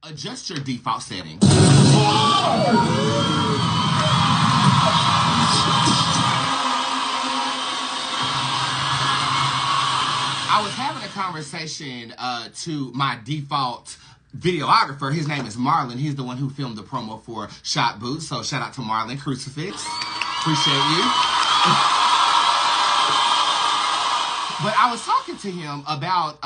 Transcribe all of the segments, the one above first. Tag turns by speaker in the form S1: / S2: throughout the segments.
S1: Adjust your default setting. I was having a conversation to my default videographer. His name is Marlon. He's the one who filmed the promo for Bootz. So shout out to Marlon Crucifix. Appreciate you. But I was talking to him about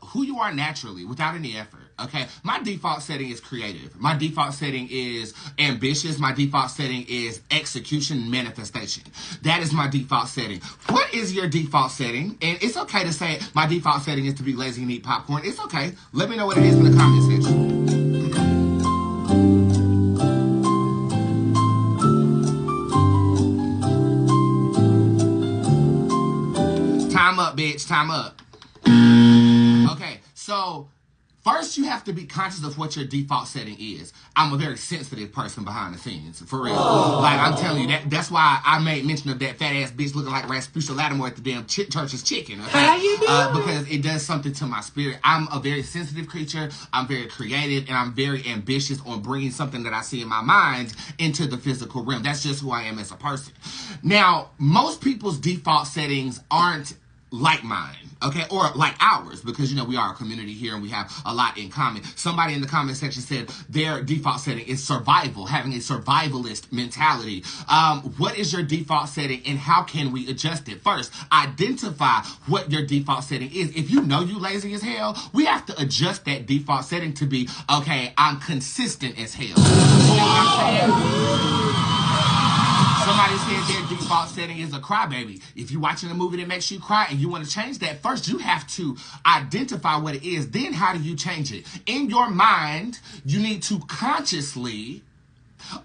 S1: who you are naturally without any effort, okay? My default setting is creative. My default setting is ambitious. My default setting is execution manifestation. That is my default setting. What is your default setting? And it's okay to say my default setting is to be lazy and eat popcorn. It's okay. Let me know what it is in the comment section. Time up, bitch. Time up. Okay, so first you have to be conscious of what your default setting is. I'm a very sensitive person behind the scenes, for real. Like, I'm telling you, that's why I made mention of that fat ass bitch looking like Rasputia Lattimore at the damn church's chicken, okay?
S2: How you doing?
S1: Because it does something to my spirit. I'm a very sensitive creature. I'm very creative, and I'm very ambitious on bringing something that I see in my mind into the physical realm. That's just who I am as a person. Now, most people's default settings aren't like mine, okay, or like ours, because, you know, we are a community here and we have a lot in common. Somebody in the comment section said their default setting is survival, having a survivalist mentality. What is your default setting and how can we adjust it? First, identify what your default setting is. If you know you lazy as hell, we have to adjust that default setting to be, okay, I'm consistent as hell. You know what I'm saying? Somebody said their default setting is a crybaby. If you're watching a movie that makes you cry and you want to change that, first you have to identify what it is. Then how do you change it? In your mind, you need to consciously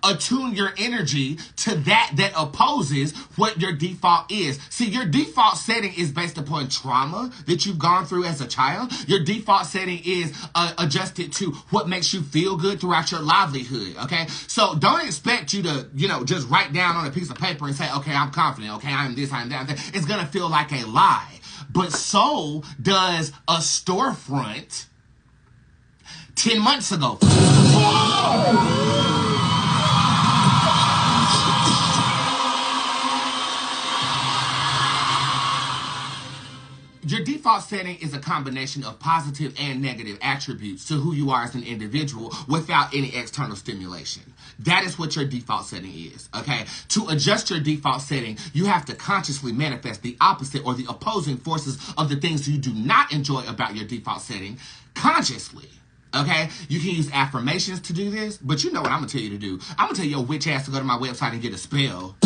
S1: attune your energy to that opposes what your default is. See, your default setting is based upon trauma that you've gone through as a child. Your default setting is adjusted to what makes you feel good throughout your livelihood, okay? So don't expect you to, you know, just write down on a piece of paper and say, okay, I'm confident, okay, I'm this, I'm that. It's gonna feel like a lie. But so does a storefront 10 months ago. Your default setting is a combination of positive and negative attributes to who you are as an individual without any external stimulation. That is what your default setting is, okay? To adjust your default setting, you have to consciously manifest the opposite or the opposing forces of the things you do not enjoy about your default setting consciously. Okay, you can use affirmations to do this, but you know what I'm gonna tell you to do. I'm gonna tell your witch ass to go to my website and get a spell.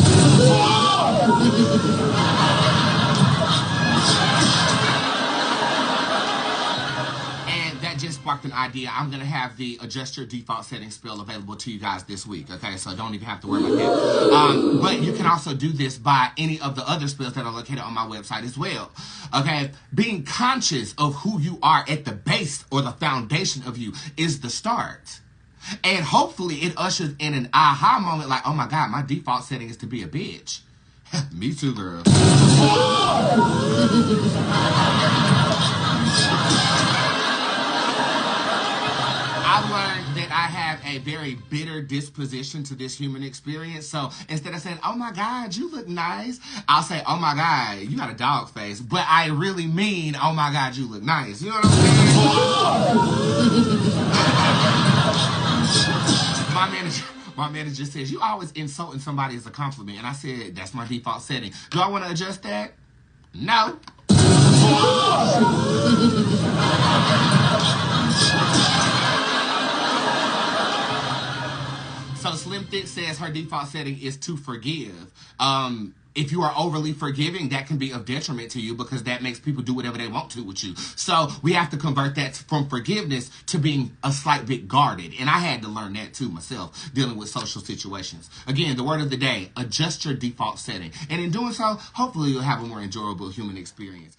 S1: And that just sparked an idea. I'm gonna have the adjust your default setting spell available to you guys this week. Okay, so don't even have to worry about that. But you can also do this by any of the other spells that are located on my website as well. Okay, being conscious of who you are at the base or the foundation of you is the start. And hopefully it ushers in an aha moment like, oh my God, my default setting is to be a bitch. Me too, girl. I've learned that I have a very bitter disposition to this human experience. So instead of saying, oh my God, you look nice, I'll say, oh my God, you got a dog face. But I really mean, oh my God, you look nice. You know what I'm saying? My manager says, you always insulting somebody as a compliment. And I said, that's my default setting. Do I want to adjust that? No. So Slim Thick says her default setting is to forgive. If you are overly forgiving, that can be of detriment to you because that makes people do whatever they want to with you. So we have to convert that from forgiveness to being a slight bit guarded. And I had to learn that too myself, dealing with social situations. Again, the word of the day, adjust your default setting. And in doing so, hopefully you'll have a more enjoyable human experience.